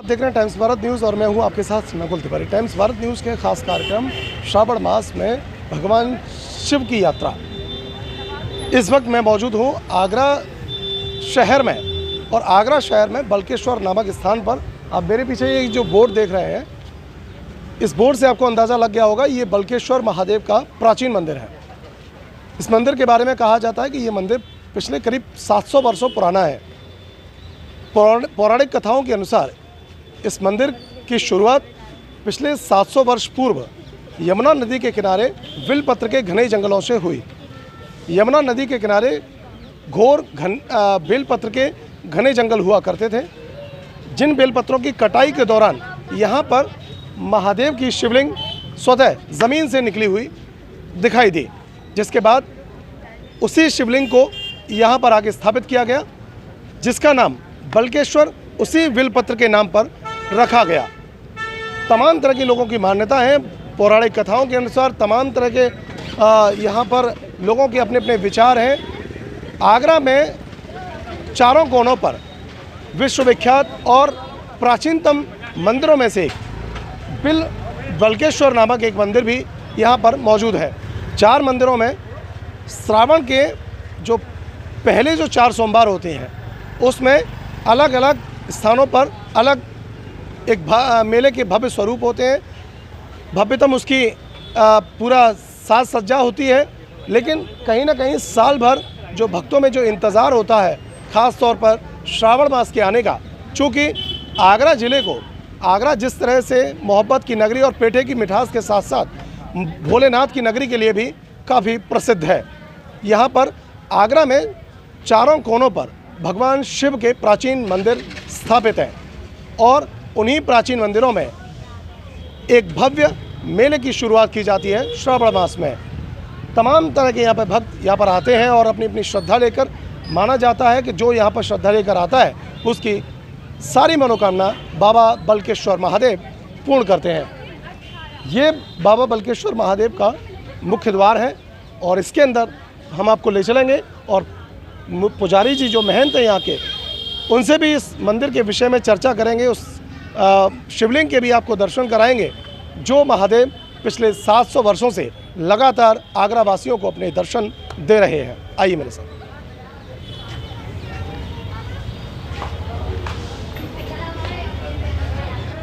देख रहे हैं टाइम्स भारत न्यूज़ और मैं हूं आपके साथ नकुल तिवारी। टाइम्स भारत न्यूज़ के खास कार्यक्रम श्रावण मास में भगवान शिव की यात्रा। इस वक्त मैं मौजूद हूं आगरा शहर में और आगरा शहर में बल्केश्वर नामक स्थान पर। आप मेरे पीछे ये जो बोर्ड देख रहे हैं, इस बोर्ड से आपको अंदाज़ा लग गया होगा ये बल्केश्वर महादेव का प्राचीन मंदिर है। इस मंदिर के बारे में कहा जाता है कि ये मंदिर पिछले करीब 700 वर्षों पुराना है। पौराणिक कथाओं के अनुसार इस मंदिर की शुरुआत पिछले 700 वर्ष पूर्व यमुना नदी के किनारे बिलपत्र के घने जंगलों से हुई। यमुना नदी के किनारे घोर बेलपत्र के घने जंगल हुआ करते थे, जिन बेलपत्रों की कटाई के दौरान यहाँ पर महादेव की शिवलिंग स्वतः ज़मीन से निकली हुई दिखाई दी, जिसके बाद उसी शिवलिंग को यहाँ पर आके स्थापित किया गया, जिसका नाम बल्केश्वर उसी बिलपत्र के नाम पर रखा गया। तमाम तरह के लोगों की मान्यता है, पौराणिक कथाओं के अनुसार तमाम तरह के यहाँ पर लोगों के अपने अपने विचार हैं। आगरा में चारों कोनों पर विश्वविख्यात और प्राचीनतम मंदिरों में से एक बल्केश्वर नामक एक मंदिर भी यहाँ पर मौजूद है। 4 मंदिरों में श्रावण के जो पहले जो 4 सोमवार होते हैं उसमें अलग अलग स्थानों पर अलग एक मेले के भव्य स्वरूप होते हैं। भव्यतम उसकी पूरा साज सज्जा होती है, लेकिन कहीं ना कहीं साल भर जो भक्तों में जो इंतज़ार होता है, ख़ास तौर पर श्रावण मास के आने का, चूँकि आगरा ज़िले को आगरा जिस तरह से मोहब्बत की नगरी और पेठे की मिठास के साथ साथ भोलेनाथ की नगरी के लिए भी काफ़ी प्रसिद्ध है। यहाँ पर आगरा में चारों कोनों पर भगवान शिव के प्राचीन मंदिर स्थापित हैं और उन्हीं प्राचीन मंदिरों में एक भव्य मेले की शुरुआत की जाती है श्रावण मास में। तमाम तरह के यहाँ पर भक्त यहाँ पर आते हैं और अपनी अपनी श्रद्धा लेकर, माना जाता है कि जो यहाँ पर श्रद्धा लेकर आता है उसकी सारी मनोकामना बाबा बल्केश्वर महादेव पूर्ण करते हैं। ये बाबा बल्केश्वर महादेव का मुख्य द्वार है और इसके अंदर हम आपको ले चलेंगे और पुजारी जी जो महंत हैं यहाँ के, उनसे भी इस मंदिर के विषय में चर्चा करेंगे। उस शिवलिंग के भी आपको दर्शन कराएंगे जो महादेव पिछले 700 वर्षों से लगातार आगरा वासियों को अपने दर्शन दे रहे हैं। आइए मेरे साथ।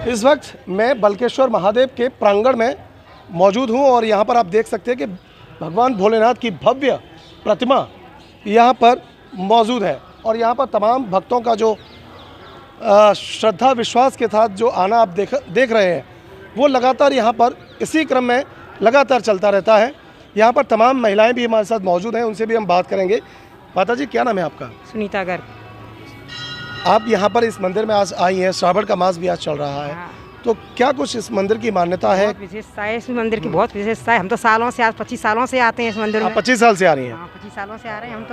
इस वक्त मैं बल्केश्वर महादेव के प्रांगण में मौजूद हूँ और यहाँ पर आप देख सकते हैं कि भगवान भोलेनाथ की भव्य प्रतिमा यहाँ पर मौजूद है और यहाँ पर तमाम भक्तों का जो श्रद्धा विश्वास के साथ जो आना आप देख रहे हैं, वो लगातार यहाँ पर इसी क्रम में लगातार चलता रहता है। यहाँ पर तमाम महिलाएं भी हमारे साथ मौजूद हैं, उनसे भी हम बात करेंगे। माता जी, क्या नाम है आपका? सुनीता गर्ग। आप यहाँ पर इस मंदिर में आज आई हैं, श्रावण का मास भी आज चल रहा है। हाँ। तो क्या कुछ इस मंदिर की मान्यता है? बहुत विशेषता है इस मंदिर की, बहुत विशेषता है। हम तो सालों से, आज 25 सालों से आते हैं इस मंदिर में। आप 25 साल से आ रही हैं? हाँ, 25 सालों से आ रहे हैं हम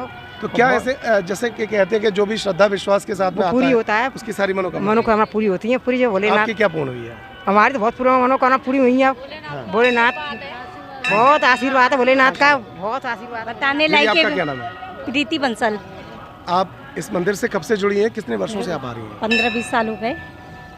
तो क्या ऐसे जैसे कि कहते हैं कि जो भी श्रद्धा विश्वास के साथ में आता पूरी होता है, उसकी सारी मनोकामना मनोकामना पूरी होती है। पूरी जो भोलेनाथ आपकी क्या पूर्ण हुई है? हमारी तो बहुत पूरी मनोकामना पूरी हुई है। भोलेनाथ बहुत आशीर्वाद है, भोलेनाथ का बहुत आशीर्वाद। बताने दीदी, लायक आपका क्या नाम है? प्रीति बंसल। आप इस मंदिर से कब से जुड़ी हैं? कितने वर्षों से आप आ रही हैं? 15-20 साल हो गए।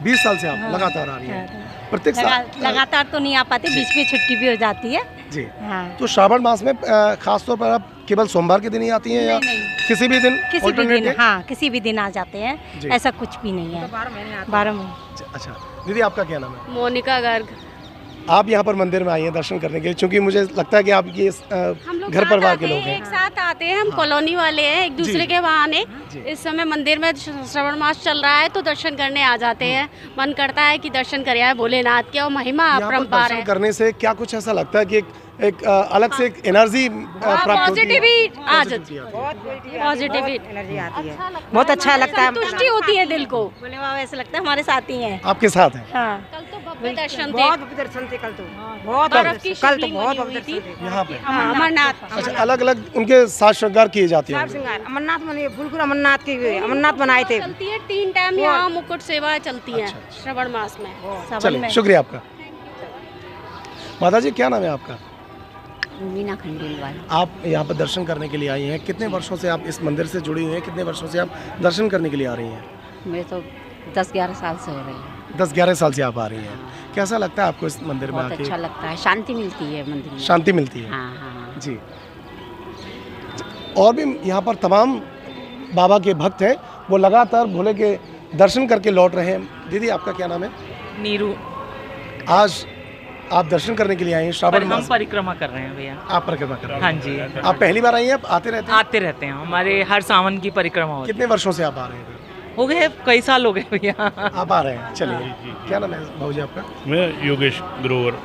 20 साल से आप लगातार आ रही हैं? प्रत्येक साल? लगातार तो नहीं आ पाते, बीच में छुट्टी भी हो जाती है जी। हाँ। तो श्रावण मास में खास तौर पर आप केवल सोमवार के दिन ही आती हैं या किसी भी दिन? किसी भी दिन, हाँ, किसी भी दिन आ जाते हैं, ऐसा कुछ भी नहीं है। 12 महीने। अच्छा दीदी, आपका क्या नाम है? मोनिका गर्ग। आप यहाँ पर मंदिर में आई हैं दर्शन करने के लिए, क्योंकि मुझे लगता है कि आप ये घर परिवार के लोग हैं। एक साथ आते हैं, हम कॉलोनी वाले हैं, एक दूसरे के बहाने। इस समय मंदिर में श्रावण मास चल रहा है तो दर्शन करने आ जाते हैं। मन करता है कि दर्शन करें आए भोलेनाथ के, और महिमा अपरंपार है। करने से क्या कुछ ऐसा लगता है कि एक अलग से एक एनर्जी प्राप्त होती है? पॉजिटिव आ जाती है, पॉजिटिव एनर्जी आती है, बहुत अच्छा लगता है, संतुष्टि होती है दिल को। बोले बाबा ऐसा लगता है हमारे साथ ही हैं। आपके साथ है? हाँ। कल तो भव्य दर्शन थे, बहुत भव्य दर्शन थे। कल तो बहुत बर्फ की कल तो शिवलिंग बहुत बनी भव्य हुई थी। दर्शन थे यहाँ पे। अमरनाथ। अच्छा, अलग अलग उनके साज श्रृंगार किए जाते हैं? श्रृंगार अमरनाथ बने, बिल्कुल अमरनाथ की अमरनाथ बनाए थे। चलती है 3 टाइम यहाँ मुकुट सेवा चलती है श्रावण मास में। चलिए, शुक्रिया आपका। माता जी, क्या नाम है आपका? मीना खंडेलवाल। आप यहाँ पर दर्शन करने के लिए आई हैं, कितने वर्षों से आप इस मंदिर से जुड़ी हुई हैं? कितने वर्षों से आप दर्शन करने के लिए आ रही हैं? मेरे तो 10-11 साल से हो रही है। 10-11 साल से आप आ रही हैं, कैसा लगता है आपको इस मंदिर में बहुत आके? अच्छा लगता है, शांति मिलती है मंदिर में। शांति मिलती है। हाँ हाँ। जी। और भी यहाँ पर तमाम बाबा के भक्त हैं, वो लगातार भोले के दर्शन करके लौट रहे हैं। दीदी आपका क्या नाम है? नीरू। आज आप दर्शन करने के लिए आए हैं श्रावण हम मास? परिक्रमा कर रहे हैं भैया। आप परिक्रमा कर रहे हैं? हाँ जी, आप पहली बार आई हैं? आप आते रहते हैं? आते रहते हैं, हमारे हर सावन की परिक्रमा होती कितने वर्षों से आप आ रहे हैं? है। हो गए कई साल हो गए भैया। आप आ रहे हैं, चलिए। क्या नाम है भाऊ जी आपका? मैं योगेश ग्रोवर।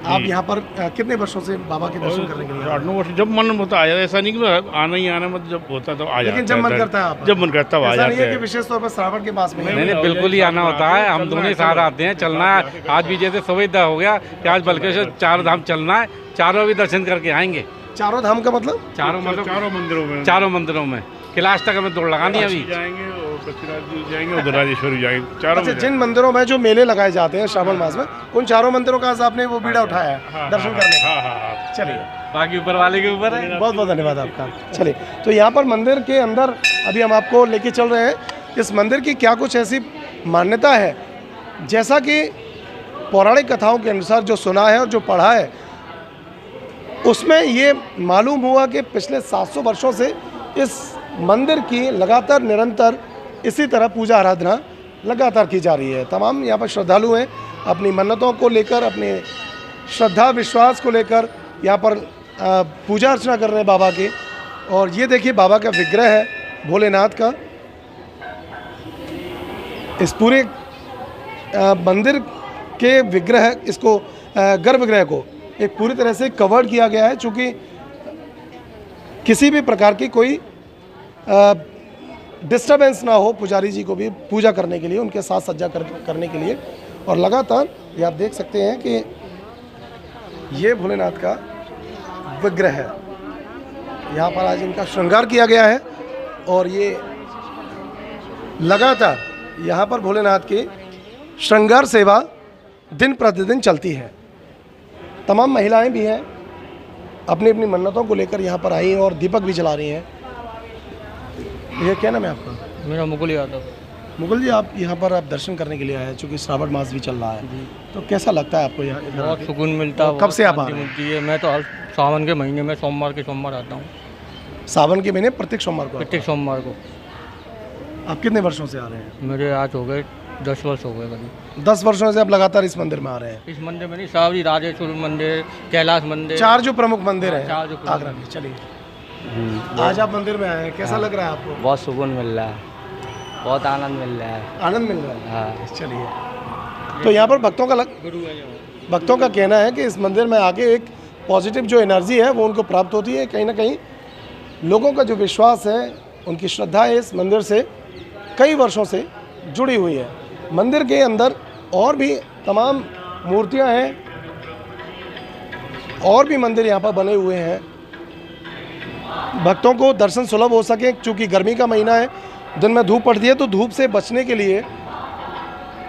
आप यहाँ पर कितने वर्षों से बाबा के दर्शन करने के लिए? 8-9 वर्ष, जब मन होता आया, ऐसा नहीं कि आना ही आना, मतलब जब होता तो आ जाता। लेकिन जब मन करता है आप? जब मन करता है आ ऐसा नहीं जाते है कि हैं। विशेष तौर पर श्रावण के मास में? नहीं, बिल्कुल ही आना होता है। हम दोनों ही साथ आते हैं, चलना है। आज भी जैसे सुविधा हो गया कि आज बल्केश्वर 4 धाम चलना है, चारों भी दर्शन करके आएंगे। चारों धाम का मतलब? चारों मतलब चारों मंदिरों में कैलाश तक हमें दौड़ लगानी है अभी। जाएंगे और बद्रीनाथ जी जाएंगे, उधर राजेश्वरी जाएंगे, चारों अच्छा, में जिन मंदिरों में जो मेले लगाए जाते हैं श्रावण मास में, उन चारों मंदिरों का आज आपने वो बीड़ा उठाया है दर्शन करने का? हाँ। चलिए, बाकी ऊपर वाले के ऊपर है। बहुत बहुत धन्यवाद आपका। चलिए, तो यहाँ पर मंदिर के अंदर अभी हम आपको लेके चल रहे हैं। इस मंदिर की क्या कुछ ऐसी मान्यता है, जैसा कि पौराणिक कथाओं के अनुसार जो सुना है और जो पढ़ा है, उसमें ये मालूम हुआ कि पिछले 700 वर्षों से इस मंदिर की लगातार निरंतर इसी तरह पूजा आराधना लगातार की जा रही है। तमाम यहाँ पर श्रद्धालु हैं, अपनी मन्नतों को लेकर, अपने श्रद्धा विश्वास को लेकर यहाँ पर पूजा अर्चना कर रहे हैं बाबा की। और ये देखिए बाबा का विग्रह है भोलेनाथ का। इस पूरे मंदिर के विग्रह, इसको गर्भगृह को एक पूरी तरह से कवर्ड किया गया है, चूँकि किसी भी प्रकार की कोई डिस्टरबेंस ना हो पुजारी जी को भी पूजा करने के लिए, उनके साथ सज्जा करने के लिए। और लगातार ये आप देख सकते हैं कि ये भोलेनाथ का विग्रह है, यहाँ पर आज इनका श्रृंगार किया गया है। और ये लगातार यहाँ पर भोलेनाथ की श्रृंगार सेवा दिन प्रतिदिन चलती है। तमाम महिलाएं भी हैं, अपनी अपनी मन्नतों को लेकर यहाँ पर आई हैं और दीपक भी जला रही हैं। ये क्या नाम है आपका? मेरा मुकुल यादव। मुकुल जी, आप यहाँ पर आप दर्शन करने के लिए आए हैं, चूँकि श्रावण मास भी चल रहा है, तो कैसा लगता है आपको यहाँ? बहुत सुकून मिलता है। कब से आप आ रहे हैं? मिलती है। मैं तो हर सावन के महीने में सोमवार के सोमवार आता हूँ। सावन के महीने प्रत्येक सोमवार को? प्रत्येक सोमवार को। आप कितने वर्षों से आ रहे हैं? मेरे आज हो गए 10 वर्ष हो गए करीब। 10 वर्षों से आप लगातार इस मंदिर में आ रहे हैं? इस मंदिर में नहीं, सावरी राजेश्वर मंदिर, कैलाश मंदिर, 4 जो प्रमुख मंदिर हैं 4 जो प्रमुख आगरा में। चलिए, आज आप मंदिर में आए हैं, कैसा लग रहा है आपको? बहुत सुकून मिल रहा है, बहुत आनंद मिल रहा है। आनंद मिल रहा है? हाँ। चलिए, तो यहाँ पर भक्तों का कहना है कि इस मंदिर में आके एक पॉजिटिव जो एनर्जी है वो उनको प्राप्त होती है। कहीं ना कहीं लोगों का जो विश्वास है, उनकी श्रद्धा है इस मंदिर से कई वर्षों से जुड़ी हुई है। मंदिर के अंदर और भी तमाम मूर्तियां हैं, और भी मंदिर यहाँ पर बने हुए हैं। भक्तों को दर्शन सुलभ हो सके, क्योंकि गर्मी का महीना है, दिन में धूप पड़ती है, तो धूप से बचने के लिए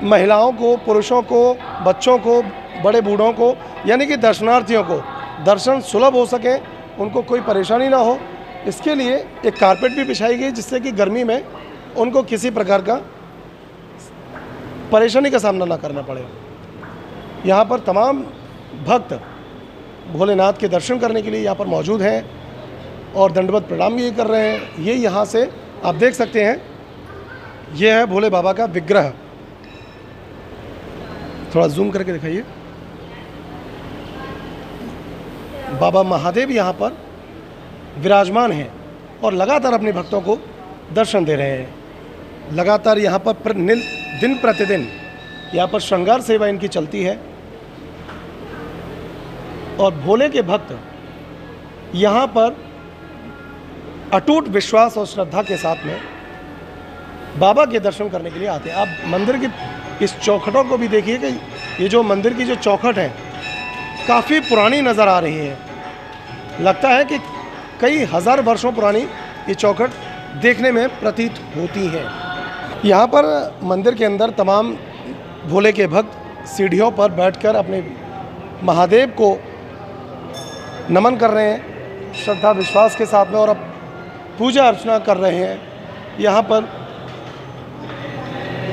महिलाओं को, पुरुषों को, बच्चों को, बड़े बूढ़ों को, यानी कि दर्शनार्थियों को दर्शन सुलभ हो सके, उनको कोई परेशानी ना हो, इसके लिए एक कारपेट भी बिछाई गई, जिससे कि गर्मी में उनको किसी प्रकार का परेशानी का सामना ना करना पड़े। यहाँ पर तमाम भक्त भोलेनाथ के दर्शन करने के लिए यहाँ पर मौजूद हैं और दंडवत प्रणाम भी कर रहे हैं। ये यहाँ से आप देख सकते हैं, ये है भोले बाबा का विग्रह। थोड़ा जूम करके दिखाइए। बाबा महादेव यहाँ पर विराजमान हैं और लगातार अपने भक्तों को दर्शन दे रहे हैं। लगातार यहाँ पर दिन प्रतिदिन यहाँ पर श्रृंगार सेवा इनकी चलती है और भोले के भक्त यहाँ पर अटूट विश्वास और श्रद्धा के साथ में बाबा के दर्शन करने के लिए आते हैं। आप मंदिर की इस चौखटों को भी देखिए कि ये जो मंदिर की जो चौखट है काफ़ी पुरानी नज़र आ रही है। लगता है कि कई हज़ार वर्षों पुरानी ये चौखट देखने में प्रतीत होती है। यहाँ पर मंदिर के अंदर तमाम भोले के भक्त सीढ़ियों पर बैठकर अपने महादेव को नमन कर रहे हैं श्रद्धा विश्वास के साथ में, और अब पूजा अर्चना कर रहे हैं। यहाँ पर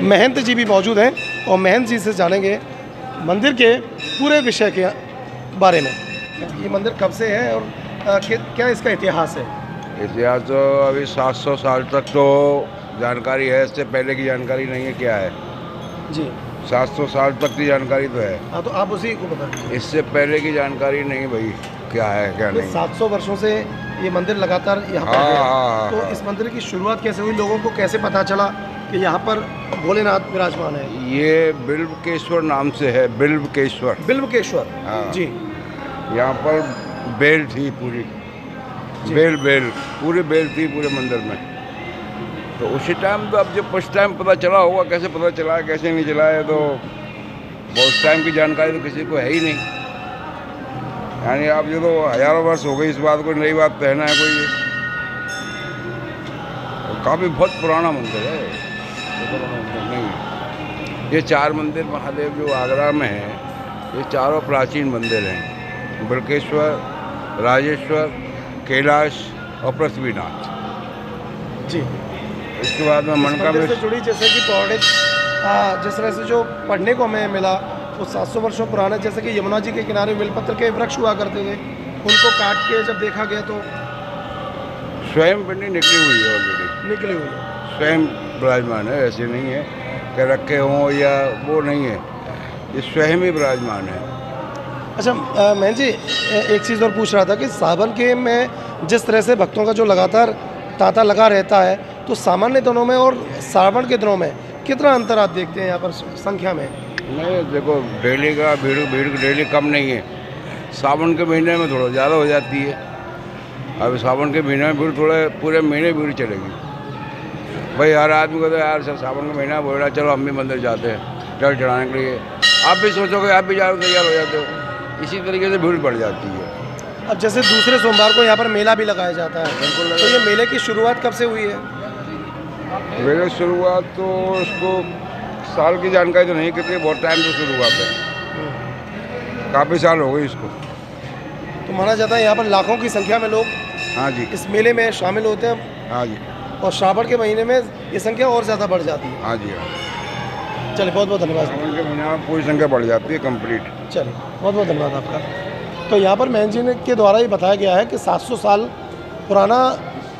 महंत जी भी मौजूद हैं और महंत जी से जानेंगे मंदिर के पूरे विषय के बारे में। ये मंदिर कब से है और क्या इसका इतिहास है? इतिहास तो अभी 700 साल तक तो जानकारी है, इससे पहले की जानकारी नहीं है क्या है जी। 700 साल तक की जानकारी तो है। हाँ, तो आप उसी को बताइए। इससे पहले की जानकारी नहीं भाई, क्या है क्या नहीं। 700 वर्षों से ये मंदिर लगातार यहाँ पर है। तो इस मंदिर की शुरुआत कैसे हुई, लोगों को कैसे पता चला कि यहाँ पर भोलेनाथ विराजमान है? ये बिल्वकेश्वर नाम से है, बिल्वकेश्वर। बिल्वकेश्वर, हाँ जी। यहाँ पर बेल थी पूरी, बेल पूरी बेल थी पूरे मंदिर में। तो उसी टाइम तो अब जब फर्स्ट टाइम पता चला होगा, कैसे पता चला है कैसे नहीं चला है, तो बहुत टाइम की जानकारी तो किसी को है ही नहीं। यानी आप जो तो हजारों वर्ष हो गई इस बात को, नई बात कहना है कोई। तो काफ़ी बहुत पुराना मंदिर है, नहीं है। ये 4 मंदिर महादेव जो आगरा में है, ये चारों प्राचीन मंदिर हैं। बिल्वकेश्वर, राजेश्वर, कैलाश और पृथ्वीनाथ जी। इसके बाद में मनकामेश्वर से जुड़ी जैसे कि पौराणिक जिस तरह से जो पढ़ने को हमें मिला, वो 700 वर्षों पुराना, जैसे कि यमुना जी के किनारे बेलपत्र के वृक्ष हुआ करते थे, उनको काट के जब देखा गया तो स्वयं पिंडी निकली हुई है, ऑलरेडी निकली हुई है, स्वयं विराजमान है। ऐसे नहीं है कि रखे हों या वो नहीं है, ये स्वयं ही विराजमान है। अच्छा मैं जी एक चीज़ और पूछ रहा था कि सावन के में जिस तरह से भक्तों का जो लगातार तांता लगा रहता है, तो सामान्य दिनों में और सावन के दिनों में कितना अंतर आप देखते हैं यहाँ पर संख्या में? नहीं देखो, डेली का भीड़ डेली कम नहीं है। सावन के महीने में थोड़ा ज़्यादा हो जाती है। अब सावन के महीने में भीड़ थोड़े पूरे महीने भीड़ चलेगी भाई। हर आदमी को तो यार सर सावन का महीना बोल रहा, चलो हम भी मंदिर जाते हैं जल चढ़ाने के लिए। आप भी सोचोगे, आप भी जाओ तैयार हो जाते हो, इसी तरीके से भीड़ बढ़ जाती है। अब जैसे दूसरे सोमवार को यहाँ पर मेला भी लगाया जाता है, तो ये मेले की शुरुआत कब से हुई है? मेरे शुरुआत तो उसको साल की जानकारी तो नहीं, क्योंकि बहुत टाइम से शुरुआत है, काफ़ी साल हो गए इसको। तो माना जाता है यहाँ पर लाखों की संख्या में लोग हाँ जी इस मेले में शामिल होते हैं। हाँ जी। और श्रावण के महीने में ये संख्या और ज़्यादा बढ़ जाती है। हाँ जी हाँ। चलिए बहुत बहुत धन्यवाद। सावन के महीने में पूरी संख्या बढ़ जाती है कंप्लीट। चलिए बहुत बहुत धन्यवाद आपका। तो यहाँ पर महंत जी के द्वारा ये बताया गया है कि 700 साल पुराना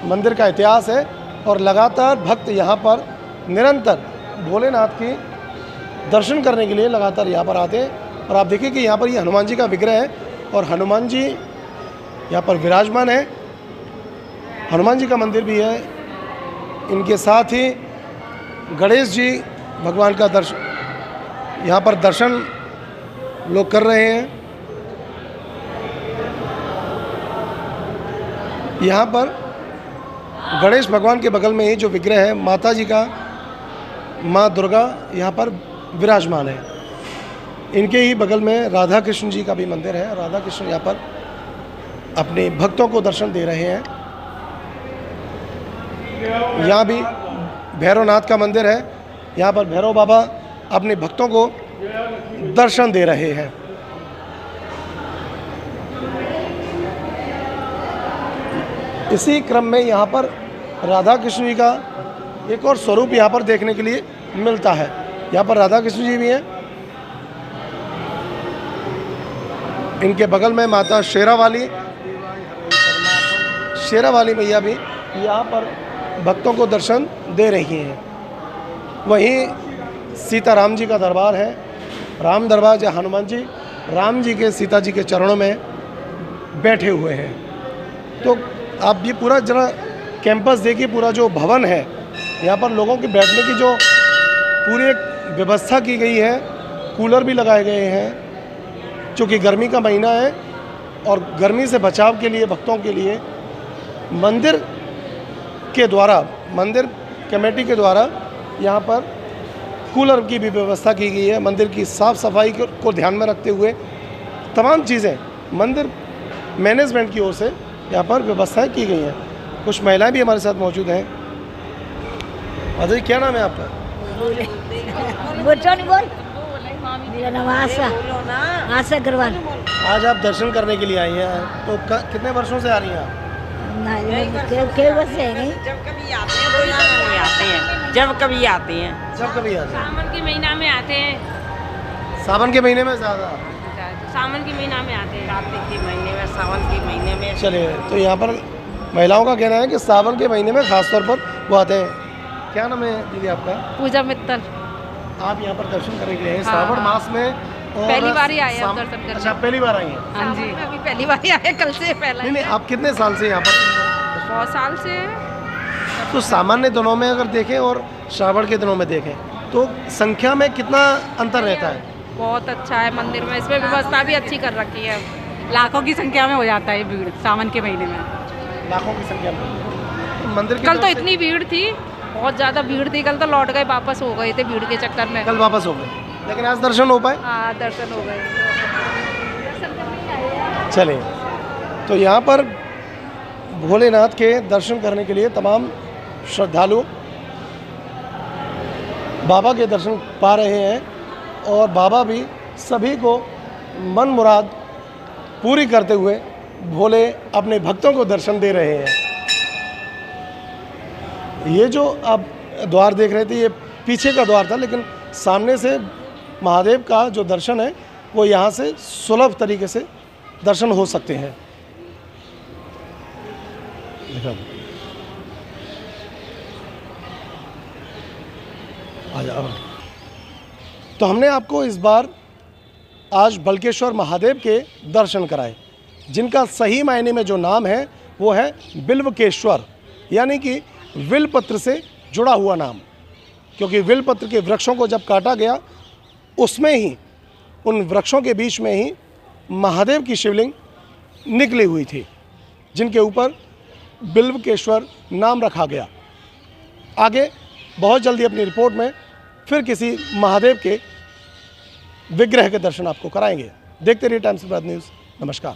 मंदिर का इतिहास है और लगातार भक्त यहाँ पर निरंतर भोलेनाथ की दर्शन करने के लिए लगातार यहाँ पर आते हैं। और आप देखिए कि यहाँ पर ये हनुमान जी का विग्रह है और हनुमान जी यहाँ पर विराजमान है। हनुमान जी का मंदिर भी है, इनके साथ ही गणेश जी भगवान का दर्शन यहाँ पर दर्शन लोग कर रहे हैं। यहाँ पर गणेश भगवान के बगल में ही जो विग्रह है माता जी का, माँ दुर्गा यहाँ पर विराजमान है। इनके ही बगल में राधा कृष्ण जी का भी मंदिर है। राधा कृष्ण यहाँ पर अपने भक्तों को दर्शन दे रहे हैं। यहाँ भी भैरवनाथ का मंदिर है, यहाँ पर भैरव बाबा अपने भक्तों को दर्शन दे रहे हैं। इसी क्रम में यहाँ पर राधा कृष्ण जी का एक और स्वरूप यहाँ पर देखने के लिए मिलता है। यहाँ पर राधा कृष्ण जी भी हैं, इनके बगल में माता शेरावाली मैया भी यहाँ पर भक्तों को दर्शन दे रही हैं। वहीं सीताराम जी का दरबार है, राम दरबार, जहाँ हनुमान जी राम जी के सीता जी के चरणों में बैठे हुए हैं। तो आप ये पूरा जरा कैंपस देखिए, पूरा जो भवन है यहाँ पर लोगों के बैठने की जो पूरी एक व्यवस्था की गई है, कूलर भी लगाए गए हैं। चूँकि गर्मी का महीना है और गर्मी से बचाव के लिए भक्तों के लिए मंदिर के द्वारा, मंदिर कमेटी के द्वारा यहाँ पर कूलर की भी व्यवस्था की गई है। मंदिर की साफ़ सफाई को ध्यान में रखते हुए तमाम चीज़ें मंदिर मैनेजमेंट की ओर से यहाँ पर व्यवस्थाएं की गई हैं। कुछ महिलाएं भी हमारे साथ मौजूद हैं। माता जी क्या नाम है आपका? मेरा नाम आशा अग्रवाल। आज आप दर्शन करने के लिए आई हैं, तो कितने वर्षों से आ रही हैं आप? नहीं, कई वर्ष है नहीं। जब कभी आते हैं रोजाना नहीं आते हैं। जब कभी आते हैं। जब कभी आते हैं? सावन के महीना में आते हैं। सावन के महीने में ज़्यादा? सावन के महीना में आते हैं। कार्तिक के महीने में, सावन के महीने में। चलिए, तो यहाँ पर महिलाओं का कहना है कि सावन के महीने में खासतौर पर वो आते हैं। क्या नाम है दीदी आपका? पूजा मित्तल। आप यहाँ पर दर्शन करने के लिए हाँ, श्रावण हाँ। मास में? और पहली बार ही आए हैं दर्शन करने। अच्छा, पहली बार आई हैं? हाँ जी, अभी पहली बार ही आए, कल से पहला। नहीं, आप कितने साल से यहाँ पर? बहुत साल से। तो सामान्य दिनों में अगर देखें और श्रावण के दिनों में देखें तो संख्या में कितना अंतर रहता है? बहुत अच्छा है मंदिर में, इसमें व्यवस्था भी अच्छी कर रखी है। लाखों की संख्या में हो जाता है भीड़ सावन के महीने में। लाखों की संख्या में? तो मंदिर की कल तो इतनी भीड़ थी, बहुत ज़्यादा भीड़ थी। कल तो लौट गए, वापस हो गए थे भीड़ के चक्कर में। कल वापस हो गए, लेकिन आज दर्शन हो पाए? हाँ, दर्शन हो गए। चलिए, तो यहाँ पर भोलेनाथ के दर्शन करने के लिए तमाम श्रद्धालु बाबा के दर्शन पा रहे हैं और बाबा भी सभी को मन मुराद पूरी करते हुए भोले अपने भक्तों को दर्शन दे रहे हैं। ये जो आप द्वार देख रहे थे, ये पीछे का द्वार था, लेकिन सामने से महादेव का जो दर्शन है वो यहाँ से सुलभ तरीके से दर्शन हो सकते हैं। आ जाओ। तो हमने आपको इस बार आज बल्केश्वर महादेव के दर्शन कराए, जिनका सही मायने में जो नाम है वो है बिल्वकेश्वर, यानी कि विलपत्र से जुड़ा हुआ नाम। क्योंकि विलपत्र के वृक्षों को जब काटा गया, उसमें ही, उन वृक्षों के बीच में ही महादेव की शिवलिंग निकली हुई थी, जिनके ऊपर बिल्वकेश्वर नाम रखा गया। आगे बहुत जल्दी अपनी रिपोर्ट में फिर किसी महादेव के विग्रह के दर्शन आपको कराएंगे। देखते रहिए टाइम्स ऑफ भारत न्यूज़। नमस्कार।